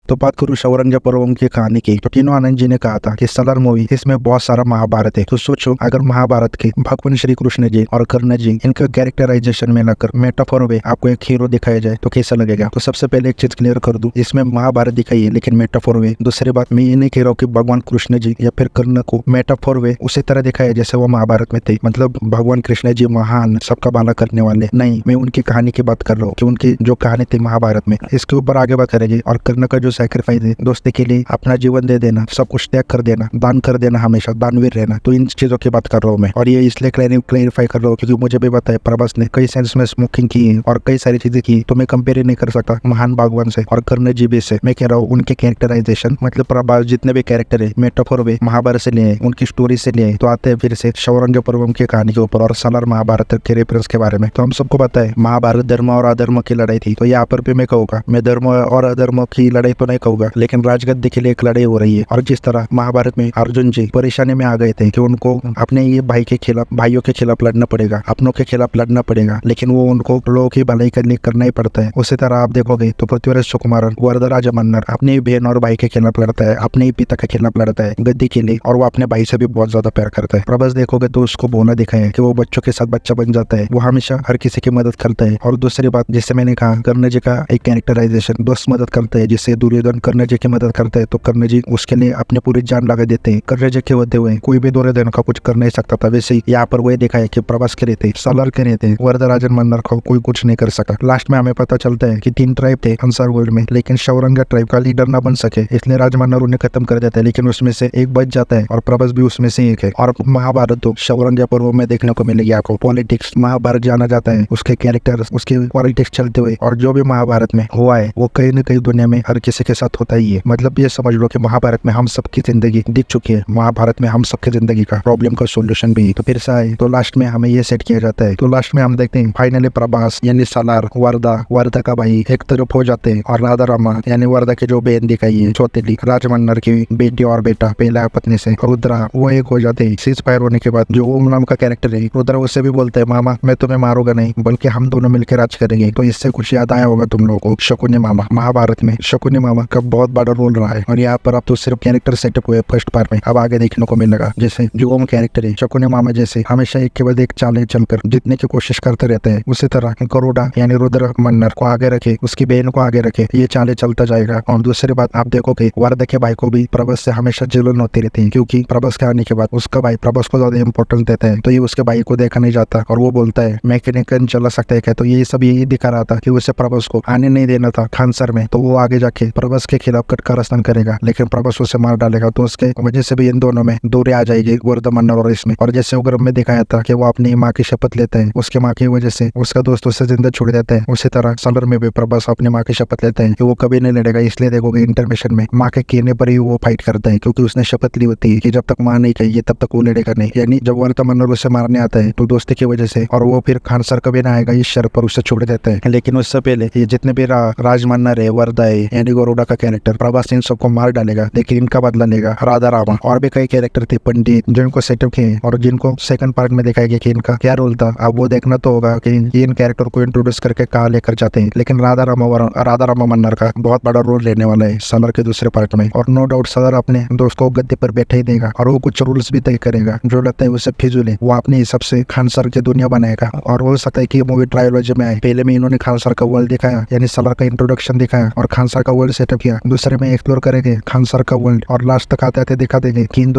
तो बात करूँ शौरंग पर्वम की कहानी की, तो टीनू आनंद जी ने कहा था कि सलार मूवी इसमें बहुत सारा महाभारत है। तो सोचो अगर महाभारत के भगवान श्री कृष्ण जी और कर्ण जी इनका कैरेक्टराइजेशन में लाकर मेटाफोर में आपको एक हीरो दिखाया जाए तो कैसा लगेगा। तो सबसे पहले एक चीज क्लियर कर दूं, इसमें महाभारत दिखाई है लेकिन मेटाफोर में। दूसरी बात, मैं ये नहीं कह रहा हूँ कि भगवान कृष्ण जी या फिर कर्ण को मेटाफोर में उसी तरह दिखाया जैसे वो महाभारत में थे, मतलब भगवान कृष्ण जी महान सबका भला करने वाले नहीं। मैं उनकी कहानी की बात कर रहा हूँ कि उनकी जो कहानी थी महाभारत में, इसके ऊपर आगे बात करेंगे। और कर्ण का जो सैक्रिफाइस है दोस्ती के लिए, अपना जीवन दे देना, सब कुछ त्याग कर देना, दान कर देना, हमेशा दानवीर रहना, तो इन चीजों की बात कर रहा हूँ मैं। और ये इसलिए क्लैरिफाई कर रहा हूँ क्योंकि मुझे भी पता है प्रभास ने कई सेंस में स्मोकिंग की है और कई सारी चीजें की, तो मैं कंपेयर नहीं कर सकता महान भगवान से और कर्ण जी भी से। मैं कह रहा हूँ उनके कैरेक्टराइजेशन, मतलब प्रभास जितने भी कैरेक्टर है मेटाफोर वे महाभारत से लिए, उनकी स्टोरी से लिए। तो आते हैं फिर से शौरंग पर्वम की कहानी के ऊपर और सालार महाभारत के रेफरेंस के बारे में। तो हम सबको पता है महाभारत धर्म और अधर्म की लड़ाई थी। तो यहाँ पर भी मैं कहूँगा, मैं धर्म और अधर्म की लड़ाई तो नहीं कहूँगा, लेकिन राजगद्दी के लिए एक लड़ाई हो रही है। और जिस तरह महाभारत में अर्जुन जी परेशानी में आ गए थे कि उनको अपने ये भाई के खिलाफ, भाइयों के खिलाफ लड़ना पड़ेगा, अपनों के खिलाफ लड़ना पड़ेगा, लेकिन वो उनको लोगों की भलाई के लिए करना ही पड़ता है। उसी तरह आप देखोगे तो पृथ्वीराज सुकुमारन वरदराज मन्नर अपनी बहन और भाई के खिलाफ लड़ता है, अपने ही पिता के खिलाफ लड़ता है गद्दी के लिए, और वो अपने भाई से भी बहुत ज्यादा प्यार करता है। प्रभास देखोगे तो उसको बोना दिखाया है कि वो बच्चों के साथ बच्चा बन जाता है, वो हमेशा हर किसी की मदद करता है। और दूसरी बात, जिससे मैंने कहा कर्ण जी का एक कैरेक्टराइजेशन, दोस्त मदद करता है, जिससे दुर्योधन कर्ण जी की मदद करता है तो कर्ण जी उसके लिए अपने पूरी जान लगा देते हैं। कर्ण जी के होते हुए कोई भी दुर्योधन का कुछ कर नहीं सकता था। वैसे ही यहाँ पर वही दिखा है कि प्रभास के रहते, सालार के रहते, वरदराजन मन्नर को कोई कुछ नहीं कर सका। लास्ट में हमें पता चलता है कि 3 ट्राइब थे अंसार वर्ल्ड में, लेकिन शौरंग ट्राइब का लीडर ना बन सके, इसलिए राजमन्नर उन्हें खत्म कर देता है, लेकिन उसमें से एक बच जाता है और प्रभास भी उसमें से एक है। और महाभारत तो शौरंग पर्व में देखने को मिलेगी आपको पॉलिटिक्स, महाभारत जाना जाता है उसके कैरेक्टर, उसके पॉलिटिक्स चलते हुए। और जो भी महाभारत में हुआ है वो कहीं न कहीं दुनिया में हर किसी के साथ होता ही है। मतलब ये समझ लो कि महाभारत में हम सबकी जिंदगी दिख चुकी है, महाभारत में हम सबकी जिंदगी का प्रॉब्लम का सोल्यूशन भी। तो फिर से आए तो लास्ट में हमें ये सेट किया जाता है। तो लास्ट में हम देखते हैं फाइनली प्रभास यानी सालार वर्दा का भाई एक तरफ हो जाते हैं, और राधा रामा यानी वर्दा की जो बहन दिखाई है चौथेली राजमन्नर की बेटी और बेटा पहला पत्नी से रुद्रा, वो एक हो जाते हैं। सीज फायर होने के बाद जो ओम नाम का कैरेक्टर है रुद्रा, उससे भी बोलता है मामा मैं तुम्हें मारूंगा नहीं, बल्कि हम दोनों मिलकर राज करेंगे। तो इससे कुछ याद आया होगा तुम लोगों को शकुनी मामा, महाभारत में शकुनी मामा का बहुत बड़ा रोल रहा है। और यहाँ पर अब तो सिर्फ कैरेक्टर सेटअप हुए फर्स्ट पार्ट में, अब आगे देखने को मिलेगा। जैसे जो ओम कैरेक्टर है शकुनी मामा जैसे हमेशा एक के बाद एक चालें चलकर जीतने की कोशिश करते रहते हैं, उसी तरह गरुड़ा यानी रुद्र मन्नर को आगे रखे, उसकी बहन को आगे रखे, ये चाले चलता जाएगा। और दूसरी बात आप देखोगे वर्दा के भाई को भी प्रभास से हमेशा जलन होती रहती है, क्योंकि प्रभास के आने के बाद उसका भाई प्रभास को ज्यादा इंपॉर्टेंस देता है, तो ये उसके भाई को देखा नहीं जाता और वो बोलता है मैकेनिकल चला सकता है क्या। तो ये सब यही दिखा रहा था कि उसे प्रभास को आने नहीं देना था खानसर में, तो वो आगे जाके प्रभास के खिलाफ कटकारस्थान करेगा, लेकिन प्रभास उसे मार डालेगा। तो उसके वजह से भी इन दोनों में दूरी आ जाएगी वर्दा मन्नर और इसमें। और जैसे उग्र में दिखाया था कि वो अपनी माँ की शपथ लेता है, उसके माँ की वजह से उसका दोस्त उसे जिंदा छोड़ देता है, उसी तरह सलर में भी प्रभास अपनी माँ की शपथ लेता है कि वो कभी नहीं लड़ेगा। इसलिए देखोगे इंटरमिशन में माँ के कहने पर ही वो फाइट करता है, क्योंकि उसने शपथ ली होती है कि जब तक माँ नहीं कहेगी तब तक वो लड़ेगा नहीं। यानी जब वर्दा मन्नर उसे मारने आता है तो दोस्ती की वजह से, और वो फिर खानसर कभी ना आएगा इस शर्त पर उसे छोड़ देता है। लेकिन उससे पहले ये जितने भी राज मन्नर है, वर्दा है यानी गरुड़ा का कैरेक्टर, प्रभास इन सबको मार डालेगा, लेकिन इनका बदला लेगा राधा रामा। और भी कई कैरेक्टर थे पंडित जिनको सेटअप किए और जिनको सेकंड पार्ट में दिखाया गया कि इनका क्या रोल था। अब वो देखना तो होगा कि इन कैरेक्टर को इंट्रोड्यूस करके कहाँ लेकर जाते हैं। लेकिन राधा रामा मन्नर का बहुत बड़ा रोल रहने वाला है सालार के दूसरे पार्ट में। और नो डाउट सालार अपने दोस्त को गद्दे पर बैठा ही देगा और वो कुछ रूल्स भी तय करेगा जो लगता है उसे फिजूल है, वो अपने हिसाब से खानसर की दुनिया बनाएगा। और हो सकता है कि मूवी ट्रायोलॉजी में आए, पहले में इन्होंने खानसर का वर्ल्ड दिखाया यानी सालार का इंट्रोडक्शन दिखाया और खानसर का वर्ल्ड सेटअप किया, दूसरे में एक्सप्लोर करेंगे खानसर का वर्ल्ड, और लास्ट तक आते आते दिखा देंगे कि इन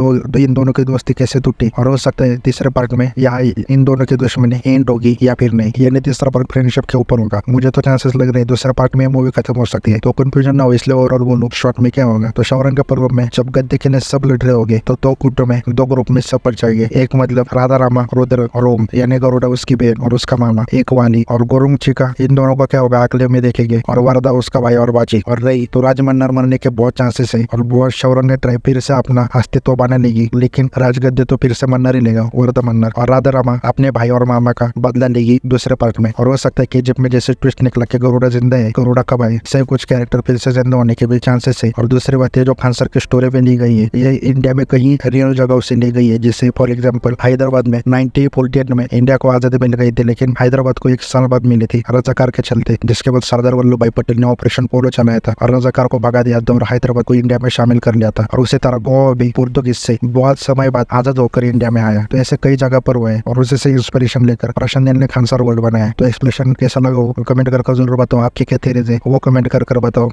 दोनों की दोस्ती कैसे टूटी। और हो सकता है तीसरे पार्ट में या इन दोनों की दुश्मनी एंड होगी या फिर नहीं, यानी तीसरा पार्ट फ्रेंडशिप के ऊपर होगा। मुझे तो चांसेस लग रहे हैं दूसरा पार्ट में मूवी खत्म हो सकती है, तो कंफ्यूजन ना हो इसलिए और बोलो शॉर्ट में क्या होगा। तो शौरंग पर्व में जब गद्दे के लिए सब लड़ रहे होंगे तो 2 गुटों में 2 ग्रुप में सब पड़ जाएंगे। एक मतलब राधा रामा रुद्र और ओम यानी गरुड़ा उसकी बहन और उसका मामा, एक वाली और गोरुंग चिका, इन दोनों का क्या होगा अगले में देखेंगे। और वर्दा उसका भाई और बाची, और रही तो राजमन्नर मरने के बहुत चांसेस है और बहुत शौरंग ट्राइब फिर से अपना अस्तित्व बना लेगी, लेकिन राजगद्दे तो फिर से मन्नर ही लेगा वर्दा मन्नर। और राधा रामा अपने भाई और मामा का बदला लेगी दूसरे पार्ट में। और हो सकता है कि जिप में जैसे ट्विस्ट निकला कि गरुड़ा जिंदा है, गरुड़ा का भाई से कुछ कैरेक्टर फिर से जिंदा होने के भी चांसेस है। और दूसरी बात है जो खानसर की स्टोरी में ली गई है ये इंडिया में कहीं रियल जगह से ली गई है, जैसे फॉर एग्जाम्पल हैदराबाद में 1948 में इंडिया को आजादी मिल गई थी, लेकिन हैदराबाद को 1 साल बाद मिली थी रजाकार के चलते, जिसके बाद सरदार वल्लभ भाई पटेल ने ऑपरेशन पोलो चलाया था और रजाकार को भगा दिया था और हैदराबाद को इंडिया में शामिल कर लिया था। और उसी तरह गोवा भी पुर्तगाल से बहुत समय बाद आजाद होकर इंडिया में आया। तो ऐसे कई जगह पर हुए और उसी से इंस्पिरेशन लेकर प्रशांत नील ने खान सर वर्ल्ड बनाया। तो एक्सप्लेनेशन कैसा लगा वो कमेंट कर जरूर बताओ। आपकी क्या थेरीज है वो कमेंट कर बताओ।